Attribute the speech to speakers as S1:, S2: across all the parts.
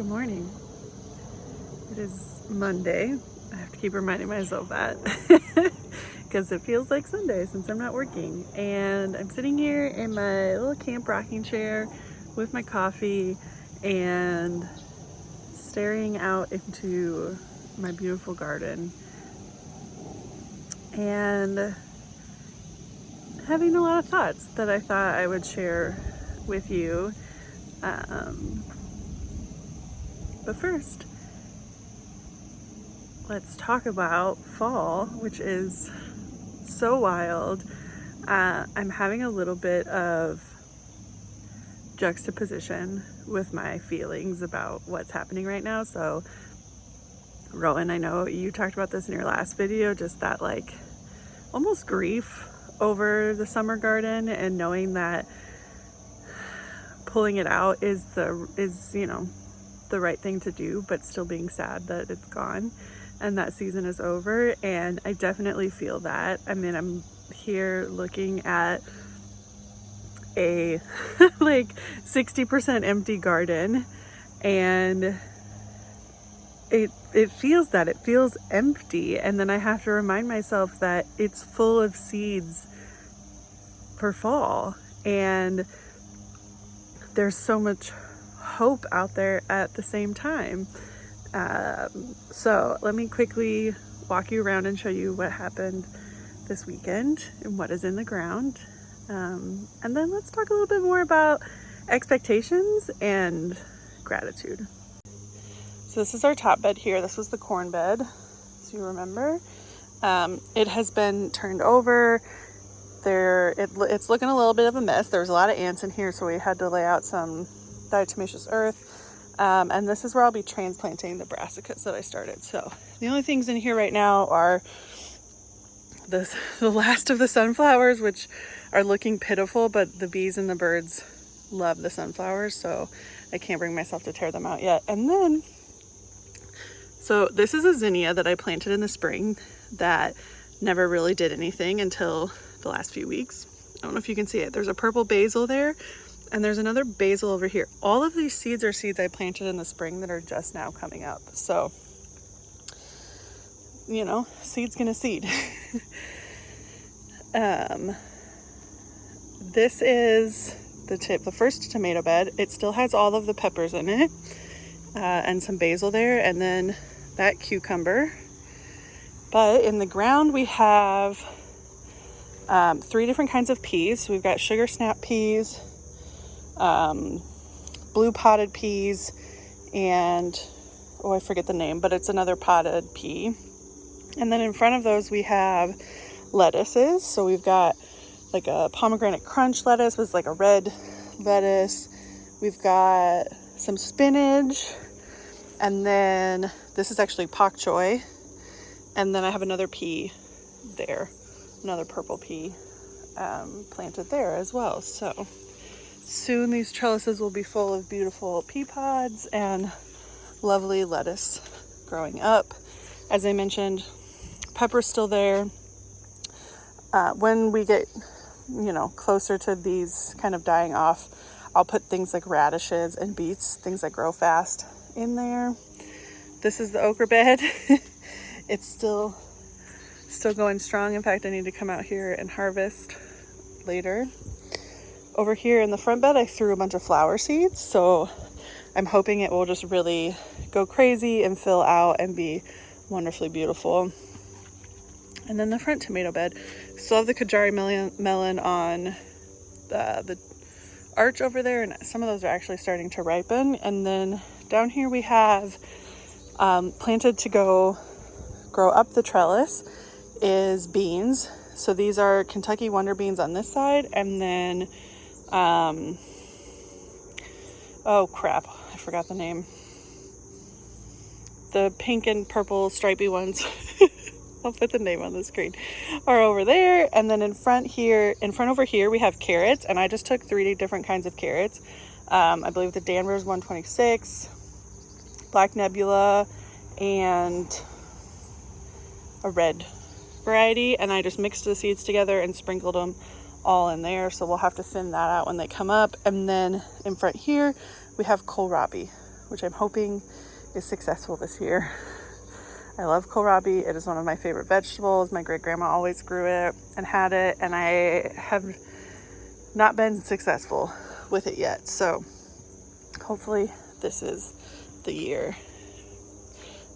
S1: Good morning. It is Monday. I have to keep reminding myself that because it feels like Sunday since I'm not working. And I'm sitting here in my little camp rocking chair with my coffee and staring out into my beautiful garden and having a lot of thoughts that I thought I would share with you. But first, let's talk about fall, which is so wild. I'm having a little bit of juxtaposition with my feelings about what's happening right now. So, Rowan, I know you talked about this in your last video, just that like almost grief over the summer garden and knowing that pulling it out is the right thing to do, but still being sad that it's gone and that season is over. And I definitely feel that. I mean, I'm here looking at a like 60% empty garden, and it feels that. It feels empty. And then I have to remind myself that it's full of seeds for fall, and there's so much hope out there at the same time. So let me quickly walk you around and show you what happened this weekend and what is in the ground. And then let's talk a little bit more about expectations and gratitude. So this is our top bed here. This was the corn bed, so you remember. It has been turned over. It's looking a little bit of a mess. There was a lot of ants in here, so we had to lay out some diatomaceous earth. And this is where I'll be transplanting the brassicas that I started. So the only things in here right now are the last of the sunflowers, which are looking pitiful, but the bees and the birds love the sunflowers, so I can't bring myself to tear them out yet. And then, so this is a zinnia that I planted in the spring that never really did anything until the last few weeks. I don't know if you can see it. There's a purple basil there, and there's another basil over here. All of these seeds are seeds I planted in the spring that are just now coming up. So, seed's gonna seed. This is the first tomato bed. It still has all of the peppers in it, and some basil there, and then that cucumber. But in the ground we have 3 different kinds of peas. We've got sugar snap peas, blue potted peas, and I forget the name, but it's another potted pea. And then in front of those we have lettuces. So we've got like a pomegranate crunch lettuce with like a red lettuce. We've got some spinach, and then this is actually pak choi. And then I have another pea there, another purple pea planted there as well. So soon these trellises will be full of beautiful pea pods and lovely lettuce growing up. As I mentioned, pepper's still there. When we get, closer to these kind of dying off, I'll put things like radishes and beets, things that grow fast, in there. This is the okra bed. It's still going strong. In fact, I need to come out here and harvest later. Over here in the front bed, I threw a bunch of flower seeds, so I'm hoping it will just really go crazy and fill out and be wonderfully beautiful. And then the front tomato bed, still have the Kajari melon on the arch over there, and some of those are actually starting to ripen. And then down here we have planted to go grow up the trellis is beans. So these are Kentucky Wonder Beans on this side, and then oh crap, I forgot the name. The pink and purple stripy ones. I'll put the name on the screen, are over there. And then in front over here, we have carrots, and I just took 3 different kinds of carrots. I believe the Danvers 126, Black Nebula, and a red variety, and I just mixed the seeds together and sprinkled them all in there. So we'll have to thin that out when they come up. And then in front here, we have kohlrabi, which I'm hoping is successful this year. I love kohlrabi. It is one of my favorite vegetables. My great grandma always grew it and had it, and I have not been successful with it yet. So hopefully this is the year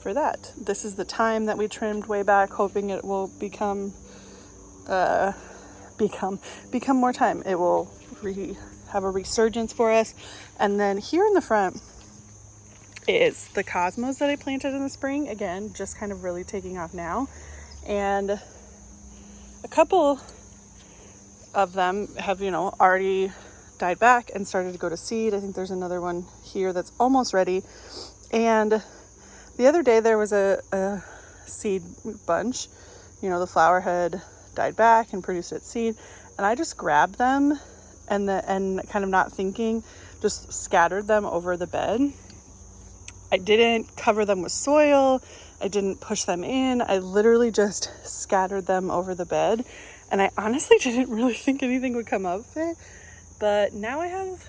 S1: for that. This is the time that we trimmed way back, hoping it will become more time. It will have a resurgence for us. And then here in the front is the cosmos that I planted in the spring. Again, just kind of really taking off now. And a couple of them have, already died back and started to go to seed. I think there's another one here that's almost ready. And the other day there was a seed bunch. The flower had died back and produced its seed. And I just grabbed them and kind of not thinking, just scattered them over the bed. I didn't cover them with soil. I didn't push them in. I literally just scattered them over the bed. And I honestly didn't really think anything would come of it. But now I have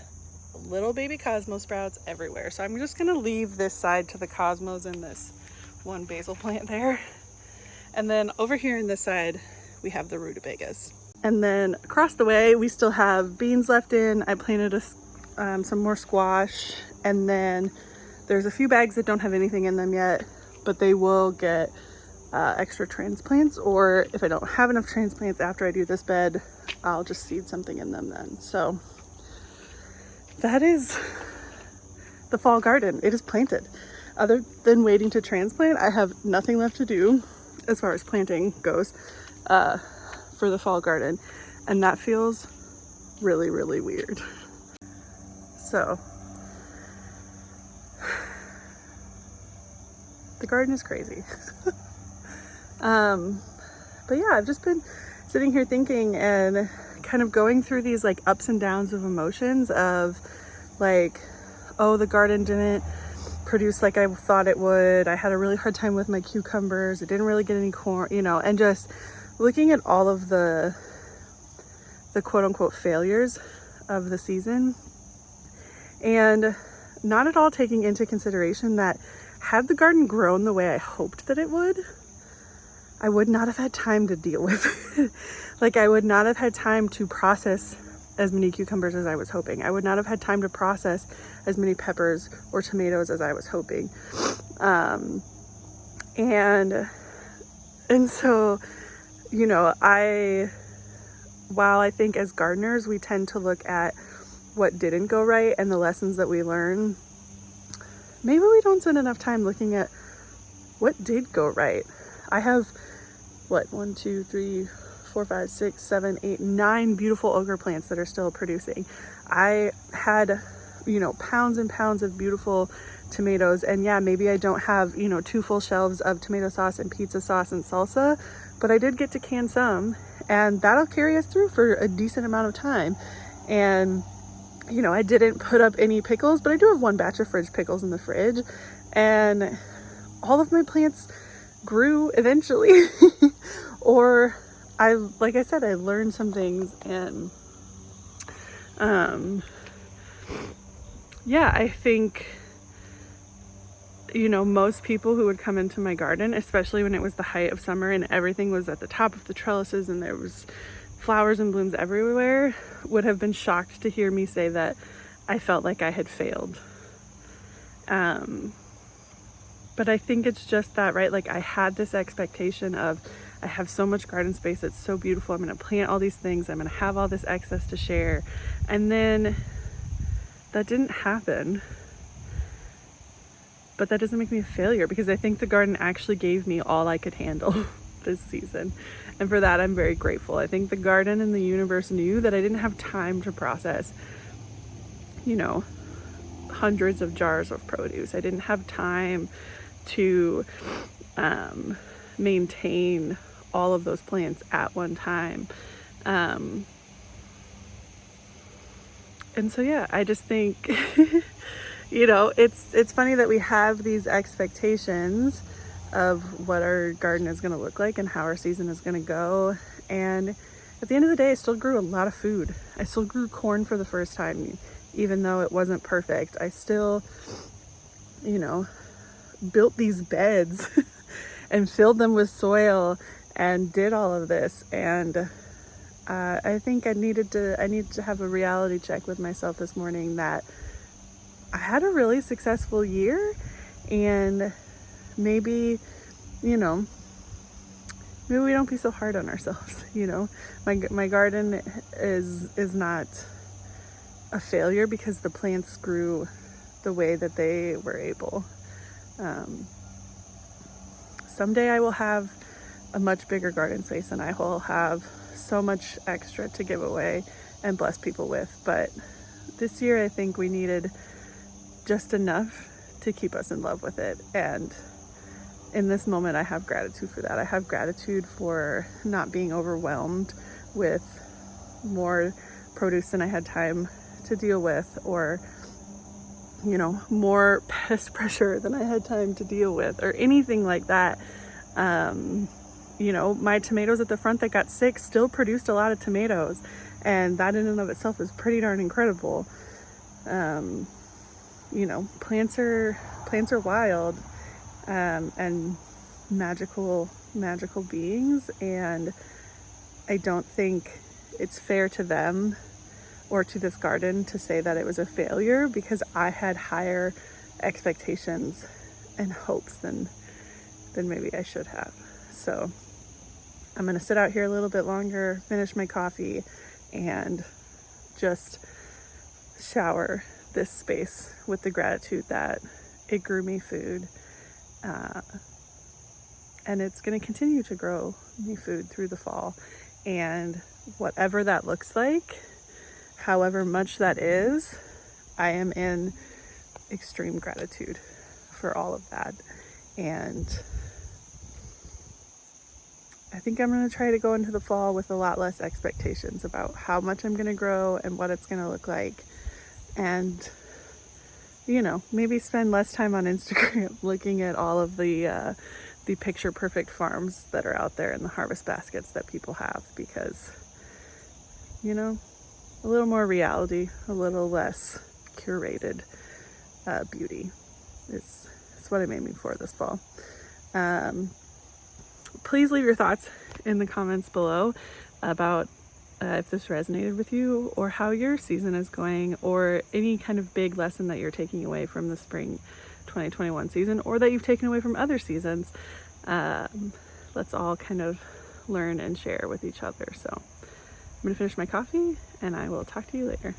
S1: little baby cosmos sprouts everywhere. So I'm just going to leave this side to the cosmos and this one basil plant there. And then over here in this side, we have the rutabagas. And then across the way, we still have beans left in. I planted some more squash. And then there's a few bags that don't have anything in them yet, but they will get extra transplants. Or if I don't have enough transplants after I do this bed, I'll just seed something in them then. So that is the fall garden. It is planted. Other than waiting to transplant, I have nothing left to do as far as planting goes for the fall garden. And that feels really, really weird. So the garden is crazy. But yeah, I've just been sitting here thinking and kind of going through these like ups and downs of emotions of like, oh, the garden didn't produce like I thought it would. I had a really hard time with my cucumbers. It didn't really get any corn, and just looking at all of the quote unquote failures of the season and not at all taking into consideration that had the garden grown the way I hoped that it would, I would not have had time to deal with it. Like I would not have had time to process as many cucumbers as I was hoping. I would not have had time to process as many peppers or tomatoes as I was hoping. And so, while I think as gardeners, we tend to look at what didn't go right and the lessons that we learn, maybe we don't spend enough time looking at what did go right. I have 1, 2, 3, 4, 5, 6, 7, 8, 9 beautiful ogre plants that are still producing. I had, pounds and pounds of beautiful tomatoes. And yeah, maybe I don't have, 2 full shelves of tomato sauce and pizza sauce and salsa, but I did get to can some, and that'll carry us through for a decent amount of time. And, I didn't put up any pickles, but I do have 1 batch of fridge pickles in the fridge, and all of my plants grew eventually. Or like I said, I learned some things, and yeah, I think, most people who would come into my garden, especially when it was the height of summer and everything was at the top of the trellises and there was flowers and blooms everywhere, would have been shocked to hear me say that I felt like I had failed. But I think it's just that, right? Like I had this expectation of, I have so much garden space. It's so beautiful. I'm going to plant all these things. I'm going to have all this excess to share. And then that didn't happen. But that doesn't make me a failure, because I think the garden actually gave me all I could handle this season. And for that, I'm very grateful. I think the garden and the universe knew that I didn't have time to process, hundreds of jars of produce. I didn't have time to maintain all of those plants at one time. And so, yeah, I just think, it's funny that we have these expectations of what our garden is going to look like and how our season is going to go. And at the end of the day, I still grew a lot of food. I still grew corn for the first time, even though it wasn't perfect. I still you know, built these beds and filled them with soil and did all of this. And I think I needed to have a reality check with myself this morning that I had a really successful year, and maybe, you know, maybe we don't be so hard on ourselves. You know, my garden is not a failure because the plants grew the way that they were able. Someday I will have a much bigger garden space, and I will have so much extra to give away and bless people with. But this year I think we needed just enough to keep us in love with it. And in this moment, I have gratitude for that. I have gratitude for not being overwhelmed with more produce than I had time to deal with, or, you know, more pest pressure than I had time to deal with, or anything like that. You know, my tomatoes at the front that got sick still produced a lot of tomatoes, and that in and of itself is pretty darn incredible. You know, plants are wild, and magical beings, and I don't think it's fair to them or to this garden to say that it was a failure, because I had higher expectations and hopes than maybe I should have. So I'm gonna sit out here a little bit longer, finish my coffee, and just shower this space with the gratitude that it grew me food, and it's going to continue to grow me food through the fall. And whatever that looks like, however much that is, I am in extreme gratitude for all of that. And I think I'm going to try to go into the fall with a lot less expectations about how much I'm going to grow and what it's going to look like. And, you know, maybe spend less time on Instagram looking at all of the picture perfect farms that are out there and the harvest baskets that people have, because, you know, a little more reality, a little less curated beauty is what I'm aiming for this fall. Please leave your thoughts in the comments below about if this resonated with you, or how your season is going, or any kind of big lesson that you're taking away from the spring 2021 season, or that you've taken away from other seasons. Let's all kind of learn and share with each other. So I'm gonna finish my coffee, and I will talk to you later.